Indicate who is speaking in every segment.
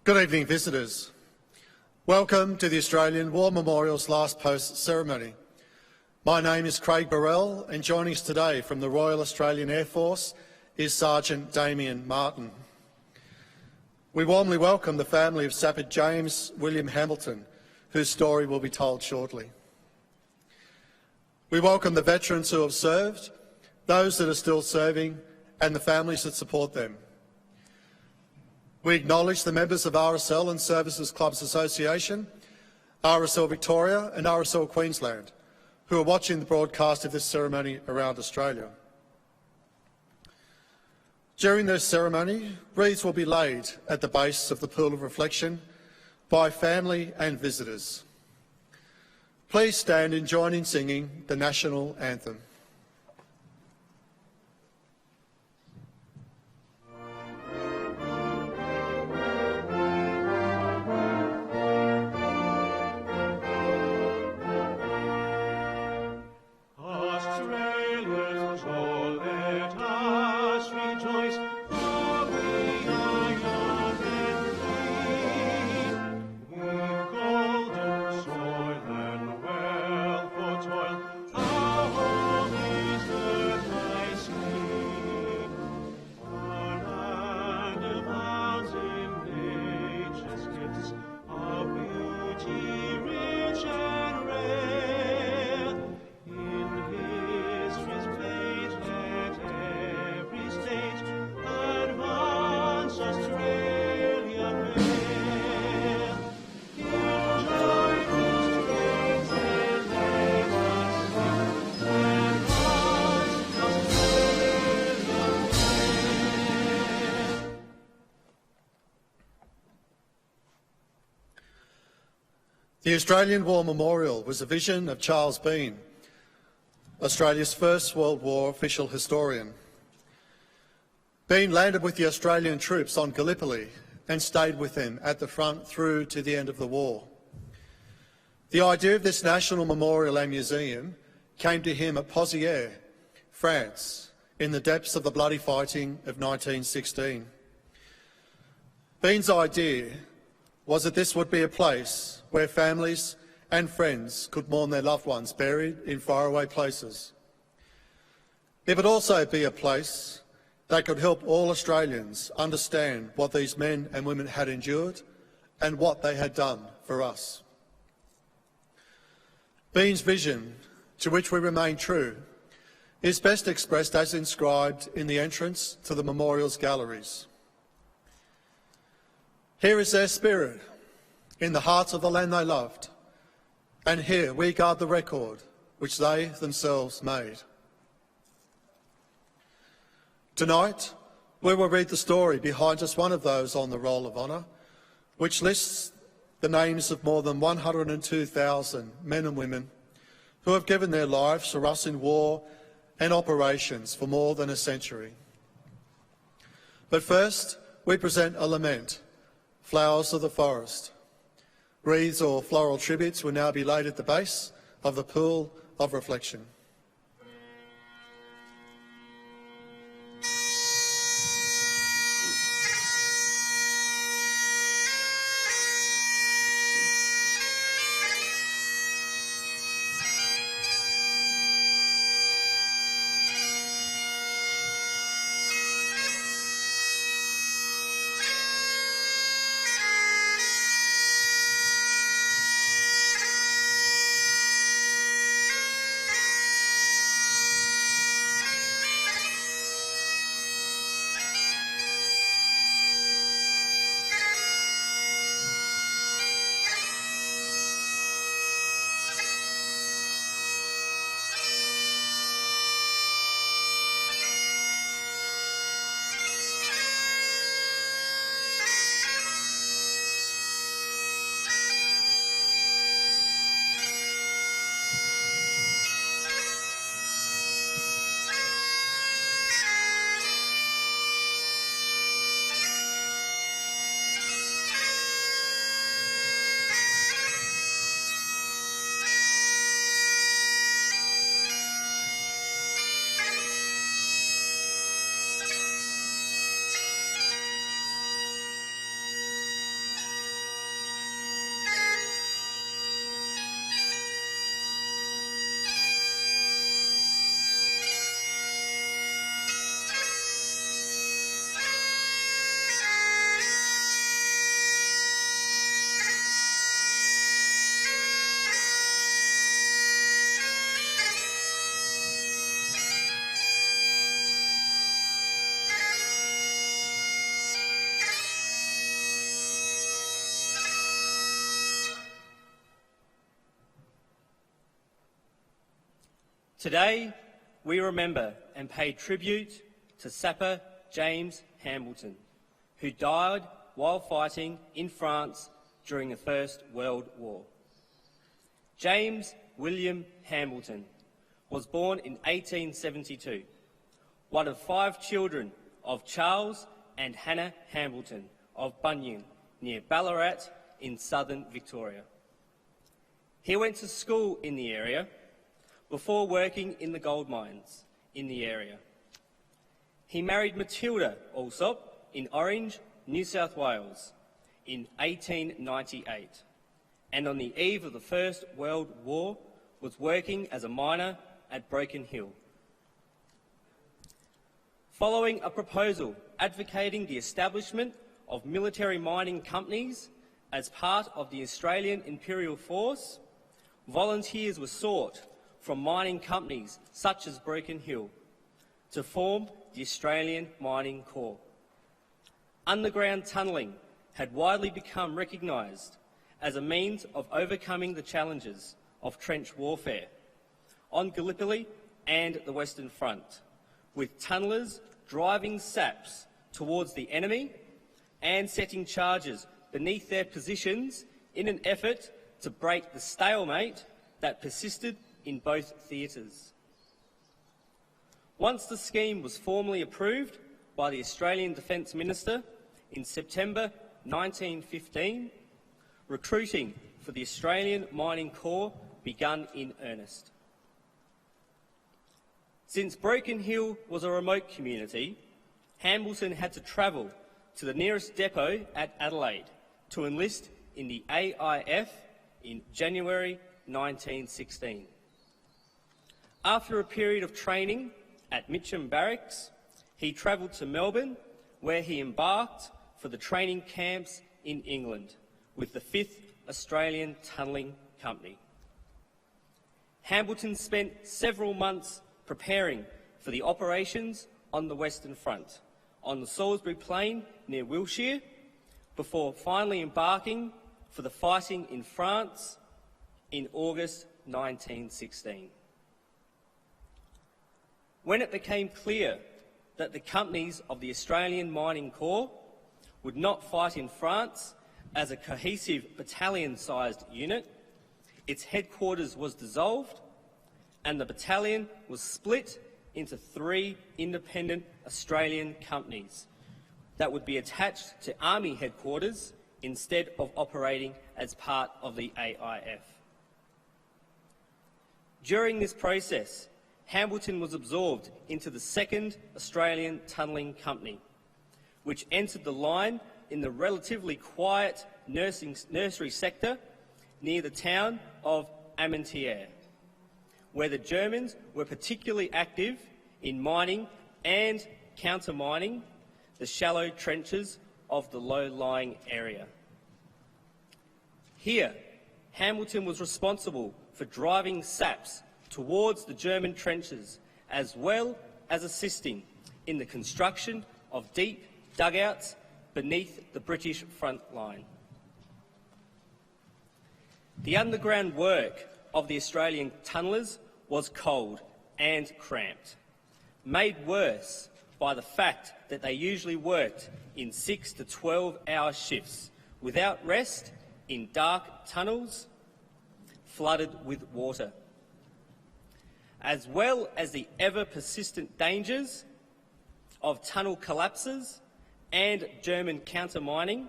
Speaker 1: Good evening, visitors. Welcome to the Australian War Memorial's last post ceremony. My name is Craig Burrell, and joining us today from the Royal Australian Air Force is Sergeant Damien Martin. We warmly welcome the family of Sapper James William Hamilton, whose story will be told shortly. We welcome the veterans who have served, those that are still serving, and the families that support them. We acknowledge the members of RSL and Services Clubs Association, RSL Victoria and RSL Queensland, who are watching the broadcast of this ceremony around Australia. During this ceremony, wreaths will be laid at the base of the Pool of Reflection by family and visitors. Please stand and join in singing the National Anthem. The Australian War Memorial was a vision of Charles Bean, Australia's first World War official historian. Bean landed with the Australian troops on Gallipoli and stayed with them at the front through to the end of the war. The idea of this national memorial and museum came to him at Pozières, France, in the depths of the bloody fighting of 1916. Bean's idea was that this would be a place where families and friends could mourn their loved ones buried in faraway places. It would also be a place that could help all Australians understand what these men and women had endured and what they had done for us. Bean's vision, to which we remain true, is best expressed as inscribed in the entrance to the memorial's galleries. Here is their spirit, in the hearts of the land they loved, and here we guard the record which they themselves made. Tonight, we will read the story behind just one of those on the Roll of Honour, which lists the names of more than 102,000 men and women who have given their lives for us in war and operations for more than a century. But first, we present a lament, Flowers of the Forest. Wreaths or floral tributes will now be laid at the base of the Pool of Reflection.
Speaker 2: Today, we remember and pay tribute to Sapper James Hambleton, who died while fighting in France during the First World War. James William Hambleton was born in 1872, one of 5 children of Charles and Hannah Hambleton of Bunyan, near Ballarat in southern Victoria. He went to school in the area before working in the gold mines in the area. He married Matilda Alsop in Orange, New South Wales in 1898, and on the eve of the First World War was working as a miner at Broken Hill. Following a proposal advocating the establishment of military mining companies as part of the Australian Imperial Force, volunteers were sought from mining companies such as Broken Hill to form the Australian Mining Corps. Underground tunnelling had widely become recognised as a means of overcoming the challenges of trench warfare on Gallipoli and the Western Front, with tunnellers driving saps towards the enemy and setting charges beneath their positions in an effort to break the stalemate that persisted in both theatres. Once the scheme was formally approved by the Australian Defence Minister in September 1915, recruiting for the Australian Mining Corps began in earnest. Since Broken Hill was a remote community, Hambleton had to travel to the nearest depot at Adelaide to enlist in the AIF in January 1916. After a period of training at Mitcham Barracks, he travelled to Melbourne, where he embarked for the training camps in England with the 5th Australian Tunnelling Company. Hambleton spent several months preparing for the operations on the Western Front, on the Salisbury Plain near Wiltshire, before finally embarking for the fighting in France in August 1916. When it became clear that the companies of the Australian Mining Corps would not fight in France as a cohesive battalion-sized unit, its headquarters was dissolved and the battalion was split into 3 independent Australian companies that would be attached to Army headquarters instead of operating as part of the AIF. During this process, Hambleton was absorbed into the 2nd Australian Tunnelling Company, which entered the line in the relatively quiet nursery sector near the town of Armentières, where the Germans were particularly active in mining and counter-mining the shallow trenches of the low-lying area. Here, Hambleton was responsible for driving saps towards the German trenches, as well as assisting in the construction of deep dugouts beneath the British front line. The underground work of the Australian tunnellers was cold and cramped, made worse by the fact that they usually worked in 6 to 12-hour shifts without rest in dark tunnels flooded with water. As well as the ever-persistent dangers of tunnel collapses and German counter-mining,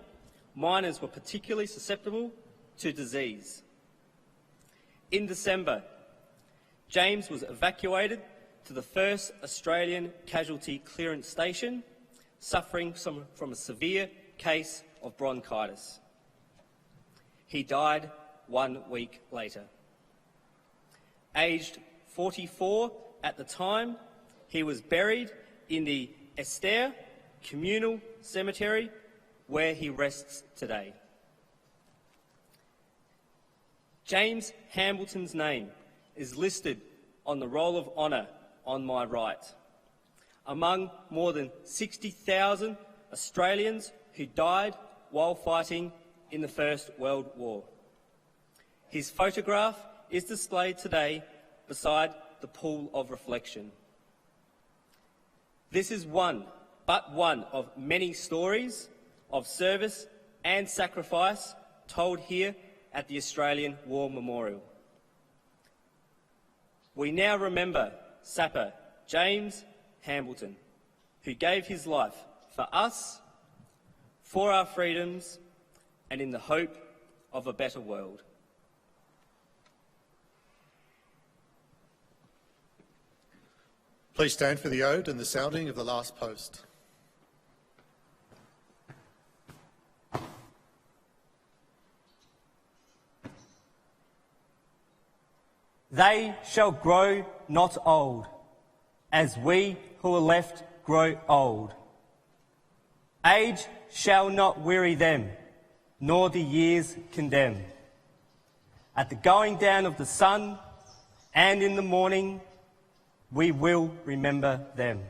Speaker 2: miners were particularly susceptible to disease. In December, James was evacuated to the 1st Australian Casualty Clearance Station, suffering from a severe case of bronchitis. He died 1 week later. Aged 44 at the time, he was buried in the Esther Communal Cemetery, where he rests today. James Hambleton's name is listed on the Roll of Honour on my right, among more than 60,000 Australians who died while fighting in the First World War. His photograph is displayed today beside the pool of reflection. This is but one of many stories of service and sacrifice told here at the Australian War Memorial. We now remember Sapper James Hambleton, who gave his life for us, for our freedoms, and in the hope of a better world.
Speaker 1: Please stand for the ode and the sounding of the last post.
Speaker 2: They shall grow not old, as we who are left grow old. Age shall not weary them, nor the years condemn. At the going down of the sun and in the morning, we will remember them.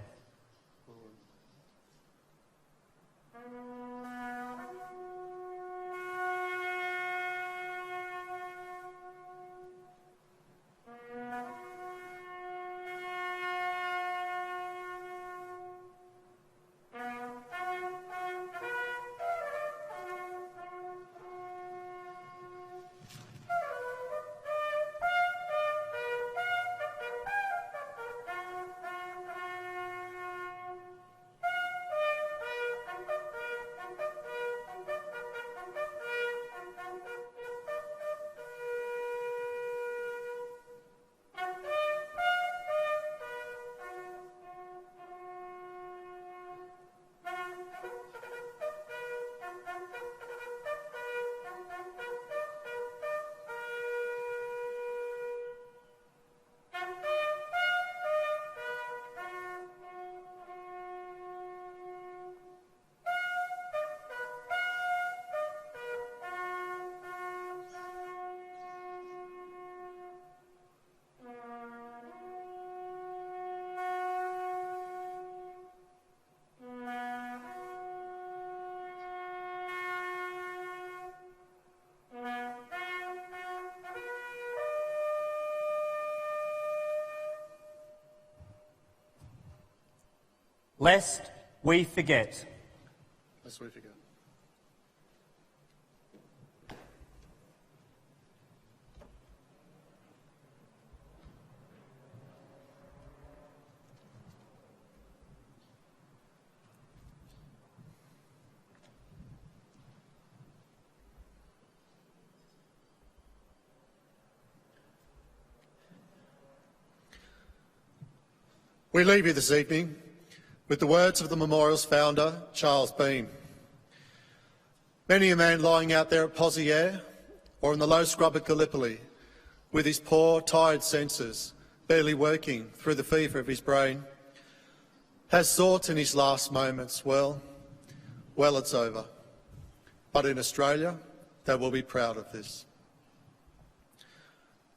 Speaker 2: Lest we forget.
Speaker 1: Lest we forget. We leave you this evening with the words of the memorial's founder, Charles Bean. Many a man lying out there at Pozieres or in the low scrub at Gallipoli, with his poor, tired senses barely working through the fever of his brain, has thought in his last moments, well, it's over. But in Australia, they will be proud of this.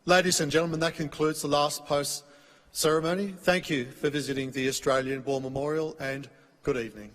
Speaker 1: Ladies and gentlemen, that concludes the last post ceremony. Thank you for visiting the Australian War Memorial and good evening.